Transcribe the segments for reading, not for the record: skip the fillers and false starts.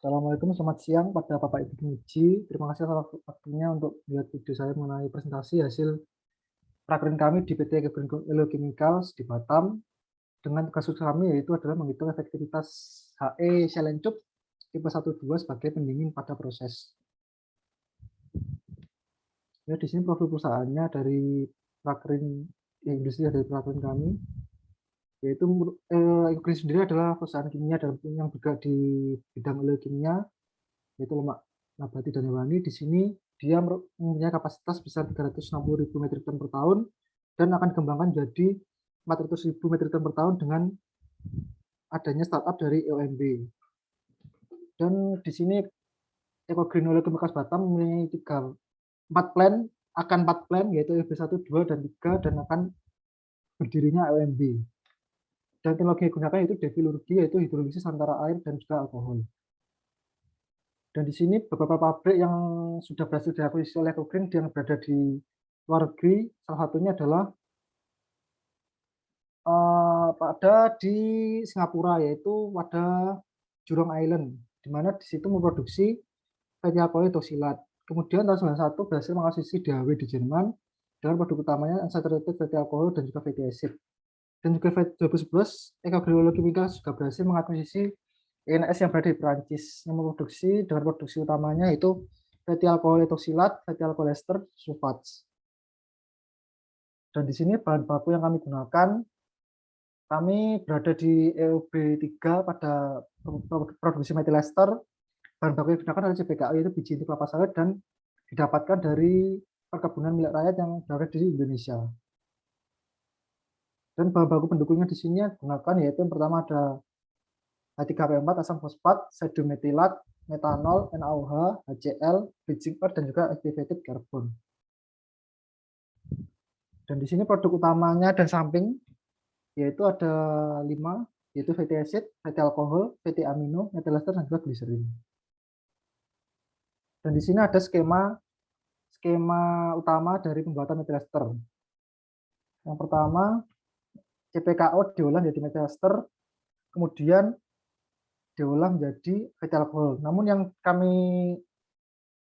Assalamualaikum, selamat siang pada Bapak Ibu penguji. Terima kasih atas waktunya untuk melihat video saya mengenai presentasi hasil prakerin kami di PT Chemicals di Batam. Dengan kasus kami yaitu adalah menghitung efektivitas HE Selencup tipe 1,2 sebagai pendingin pada proses. Ya, di sini profil perusahaannya dari prakerin industri dari prakerin kami, yaitu Green sendiri adalah perusahaan kimia yang bergerak di bidang oleokimia, yaitu lemak nabati dan hewani. Di sini dia mempunyai kapasitas besar 360.000 metrik ton per tahun dan akan dikembangkan jadi 400.000 metrik ton per tahun dengan adanya startup dari EOMB. Dan di sini Green Chemicals Batam mempunyai 4 plan yaitu EB1, 2, dan 3 dan akan berdirinya EOMB. Dan teknologi yang digunakan yaitu devilurgi, yaitu hidrolisis antara air dan juga alkohol. Dan di sini beberapa pabrik yang sudah berhasil diakuisisi oleh Green yang berada di luar negeri, salah satunya adalah pada di Singapura, yaitu pada Jurong Island, di mana di situ memproduksi fatty alkohol etoksilat. Kemudian tahun 1991 berhasil mengakuisisi DHW di Jerman dengan produk utamanya unsaturated fatty alkohol dan juga fatty acid. Dan juga 2011 Green Chemicals juga berhasil mengakuisisi ENS yang berada di Perancis yang memproduksi dengan produksi utamanya yaitu fatty alkohol etoksilat, fatty alkohol ester, sulfats. Dan di sini bahan baku yang kami gunakan, kami berada di EOB3 pada produksi methyl ester. Bahan baku yang digunakan adalah CPKA, yaitu biji inti kelapa sawit dan didapatkan dari perkebunan milik rakyat yang berada di Indonesia. Dan bahan baku pendukungnya di sini yang digunakan yaitu yang pertama ada H3P4, asam fosfat, sodium metilat, metanol, NaOH, HCl, bleaching earth, dan juga activated carbon. Dan di sini produk utamanya dan samping yaitu ada 5, yaitu fatty acid, fatty alkohol, fatty amino, methyl ester, dan juga gliserin. Dan di sini ada skema utama dari pembuatan methyl ester. Yang pertama, CPKO diolah menjadi methyl ester, kemudian diolah menjadi fatty alkohol. Namun yang kami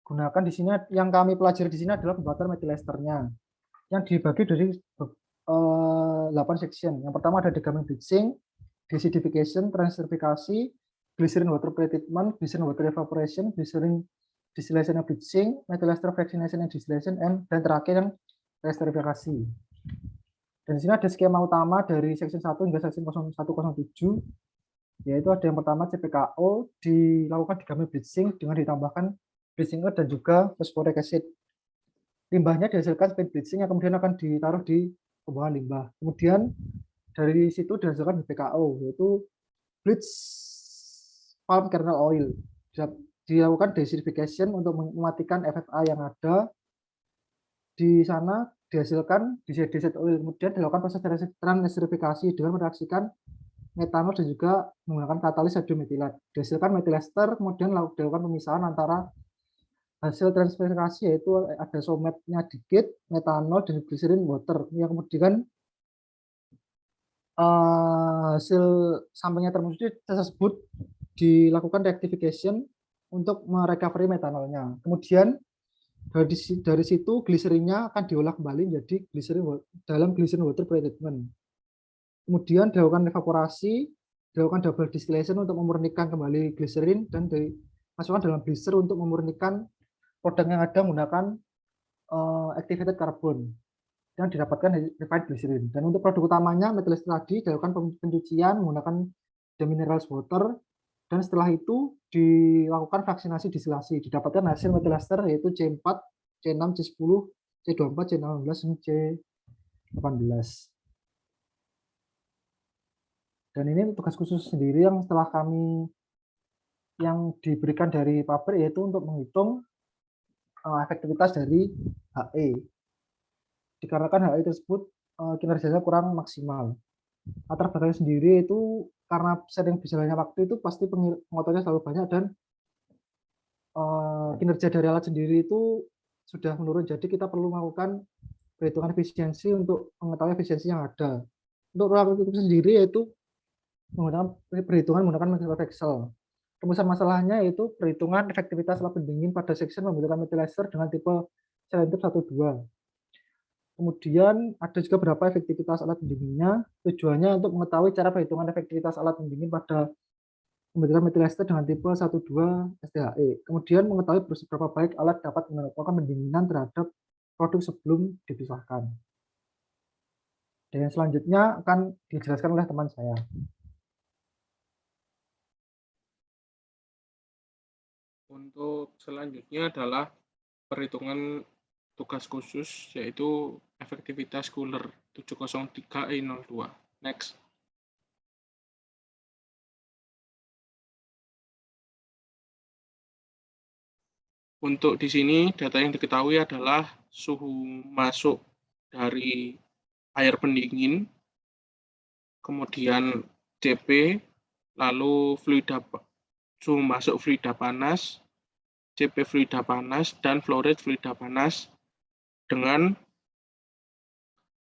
gunakan di sini, yang kami pelajari di sini adalah pembuatan methyl esternya, yang dibagi dari 8 section. Yang pertama ada degamming bleaching, deacidification, transesterifikasi, glycerin water pretreatment, glycerin water evaporation, glycerin distillation and bleaching, methyl ester fractionation and distillation, dan terakhir yang esterifikasi. Dan di sini ada skema utama dari section 1 hingga section 0107, yaitu ada yang pertama CPKO dilakukan degamming bleaching dengan ditambahkan bleaching earth dan juga phosphoric acid. Limbahnya dihasilkan spin bleaching yang kemudian akan ditaruh di pembuangan limbah. Kemudian dari situ dihasilkan BPKO, yaitu bleach palm kernel oil. Dilakukan deacidification untuk mematikan FFA yang ada di sana, dihasilkan deset oil. Kemudian dilakukan proses transesterifikasi dengan mereaksikan metanol dan juga menggunakan katalis sodium metilat. Dihasilkan methyl ester, kemudian dilakukan pemisahan antara hasil transesterifikasi yaitu ada sometnya dikit, metanol, dan glycerin water. Yang kemudian hasil sampingnya tersebut dilakukan rectification untuk merecovery metanolnya. Kemudian dari situ gliserinnya akan diolah kembali menjadi dalam glycerin water pretreatment. Kemudian dilakukan evaporasi, dilakukan double distillation untuk memurnikan kembali gliserin dan dimasukkan dalam bleacher untuk memurnikan produk yang ada menggunakan activated carbon yang didapatkan dari refined glycerin. Dan untuk produk utamanya methyl ester tadi dilakukan pencucian menggunakan deminerals water, dan setelah itu dilakukan vaksinasi distilasi. Didapatkan hasil methyl ester yaitu C4, C6, C10, C24, C16, dan C18. Dan ini tugas khusus sendiri yang setelah kami yang diberikan dari pabrik, yaitu untuk menghitung efektivitas dari HE. Dikarenakan HE tersebut kinerjanya kurang maksimal. Latar belakangnya sendiri itu karena sering berjalannya waktu itu pasti pengotornya selalu banyak dan kinerja dari alat sendiri itu sudah menurun. Jadi kita perlu melakukan perhitungan efisiensi untuk mengetahui efisiensi yang ada. Untuk ruang itu sendiri yaitu menggunakan perhitungan menggunakan Microsoft Excel. rumusan masalahnya yaitu perhitungan efektivitas alat pendingin pada section membutuhkan metal ester dengan tipe selentip 1-2. Kemudian ada juga berapa efektivitas alat pendinginnya. Tujuannya untuk mengetahui cara perhitungan efektivitas alat pendingin pada pembentukan metil ester dengan tipe 1-2 STHE. Kemudian mengetahui seberapa baik alat dapat melakukan pendinginan terhadap produk sebelum dipisahkan. Dan yang selanjutnya akan dijelaskan oleh teman saya. Untuk selanjutnya adalah perhitungan tugas khusus, yaitu efektivitas cooler 703E02. Next. Untuk di sini data yang diketahui adalah suhu masuk dari air pendingin, kemudian CP, lalu suhu masuk fluida panas, CP fluida panas, dan flow rate fluida panas dengan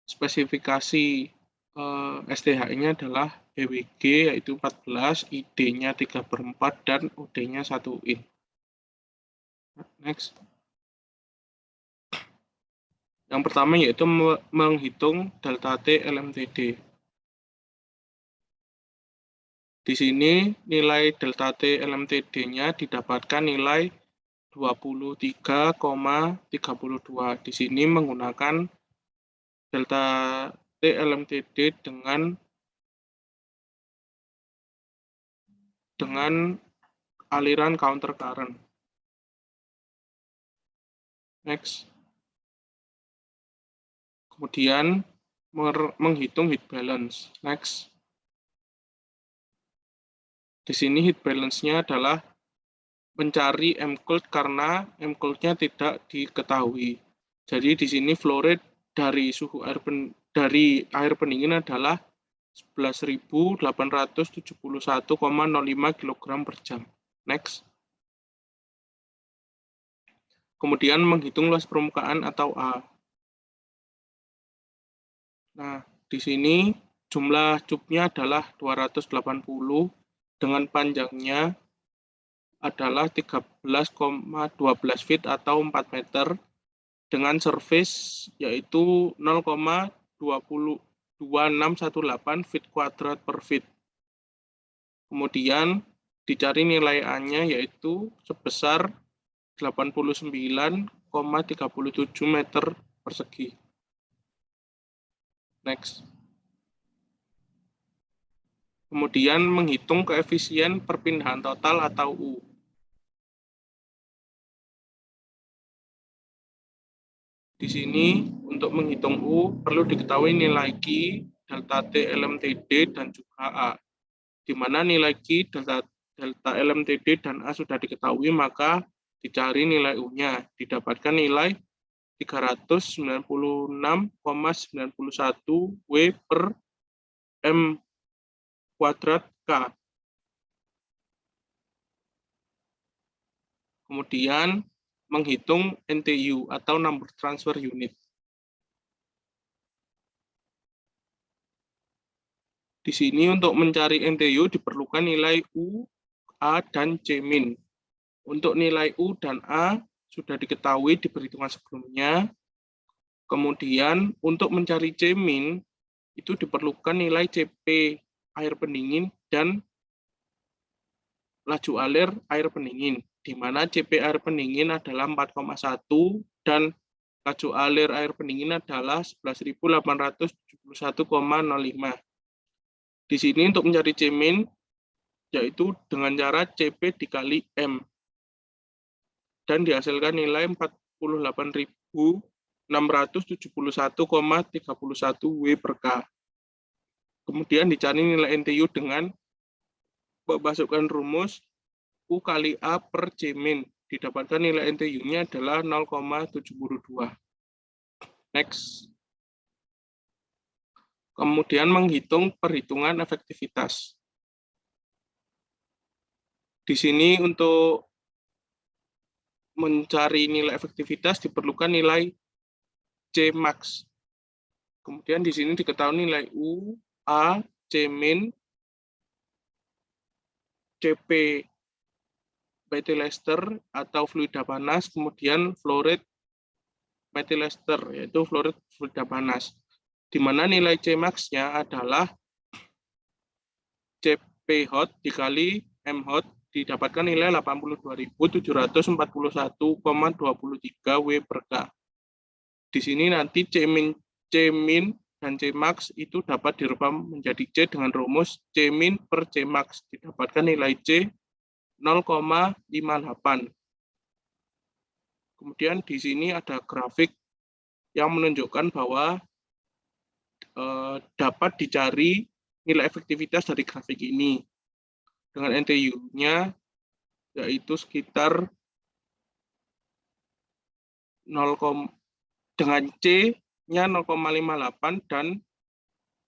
spesifikasi STHE-nya adalah BWG yaitu 14, ID-nya 3/4, dan UD-nya 1 in. Next. Yang pertama yaitu menghitung delta T LMTD. Di sini nilai delta T LMTD-nya didapatkan nilai 23,32. Di sini menggunakan delta T LMTD dengan aliran counter current. Next. Kemudian menghitung heat balance. Next. Di sini heat balance-nya adalah mencari M-cold karena M-cold-nya tidak diketahui. Jadi di sini flow rate dari air pendingin adalah 11.871,05 kg per jam. Next. Kemudian menghitung luas permukaan atau A. Nah, di sini jumlah cubnya adalah 280 dengan panjangnya adalah 13,12 feet atau 4 meter dengan surface yaitu 0,2618 feet kuadrat per feet. Kemudian dicari nilai A-nya yaitu sebesar 89,37 meter persegi. Next. Kemudian menghitung koefisien perpindahan total atau U. Di sini untuk menghitung U perlu diketahui nilai Q, delta T LMTD, dan juga A. Di mana nilai Q, delta LMTD, dan A sudah diketahui, maka dicari nilai U-nya. Didapatkan nilai 396,91 W per M kuadrat K. Kemudian menghitung NTU atau number transfer unit. Di sini untuk mencari NTU diperlukan nilai U, A, dan C min. Untuk nilai U dan A sudah diketahui di perhitungan sebelumnya. Kemudian untuk mencari C min itu diperlukan nilai CP air pendingin dan laju alir air pendingin, di mana CP air pendingin adalah 4,1 dan laju alir air pendingin adalah 11.871,05. Di sini untuk mencari C min yaitu dengan cara CP dikali M dan dihasilkan nilai 48.671,31 W per K. Kemudian dicari nilai NTU dengan memasukkan rumus U kali A per C min. Didapatkan nilai NTU-nya adalah 0,72. Next. Kemudian menghitung perhitungan efektivitas. Di sini untuk mencari nilai efektivitas diperlukan nilai C max. Kemudian di sini diketahui nilai U, A, C min, CP methyl ester atau fluida panas, kemudian fluorid methyl ester, yaitu fluorid fluida panas, di mana nilai Cmax-nya adalah Cp hot dikali M hot didapatkan nilai 82.741,23 W per K. Di sini nanti Cmin dan Cmax itu dapat dirubah menjadi C dengan rumus Cmin per Cmax didapatkan nilai C 0,58. Kemudian di sini ada grafik yang menunjukkan bahwa dapat dicari nilai efektivitas dari grafik ini dengan NTU-nya yaitu sekitar 0, dengan C-nya 0,58 dan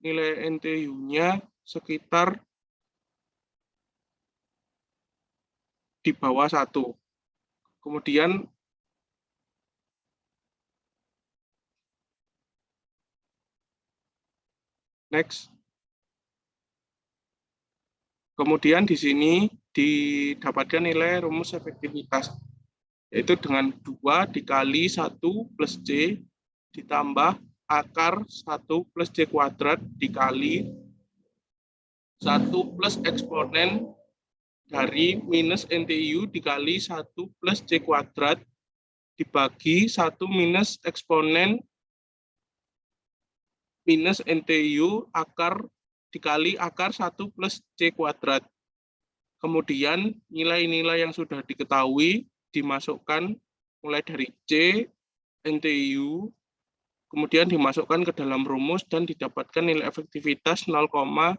nilai NTU-nya sekitar di bawah 1. Kemudian next. Kemudian di sini didapatkan nilai rumus efektivitas, yaitu dengan 2 dikali 1 plus C ditambah akar 1 plus C kuadrat dikali 1 plus eksponen dari minus NTU dikali 1 plus C kuadrat dibagi 1 minus eksponen minus NTU akar dikali akar 1 plus C kuadrat. Kemudian nilai-nilai yang sudah diketahui dimasukkan mulai dari C, NTU, kemudian dimasukkan ke dalam rumus dan didapatkan nilai efektivitas 0,445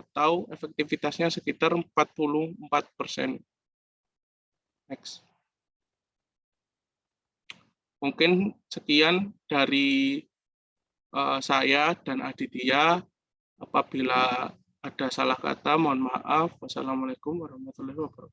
atau efektivitasnya sekitar 44%. Next. Mungkin sekian dari saya dan Aditya. Apabila ada salah kata, mohon maaf. Wassalamualaikum warahmatullahi wabarakatuh.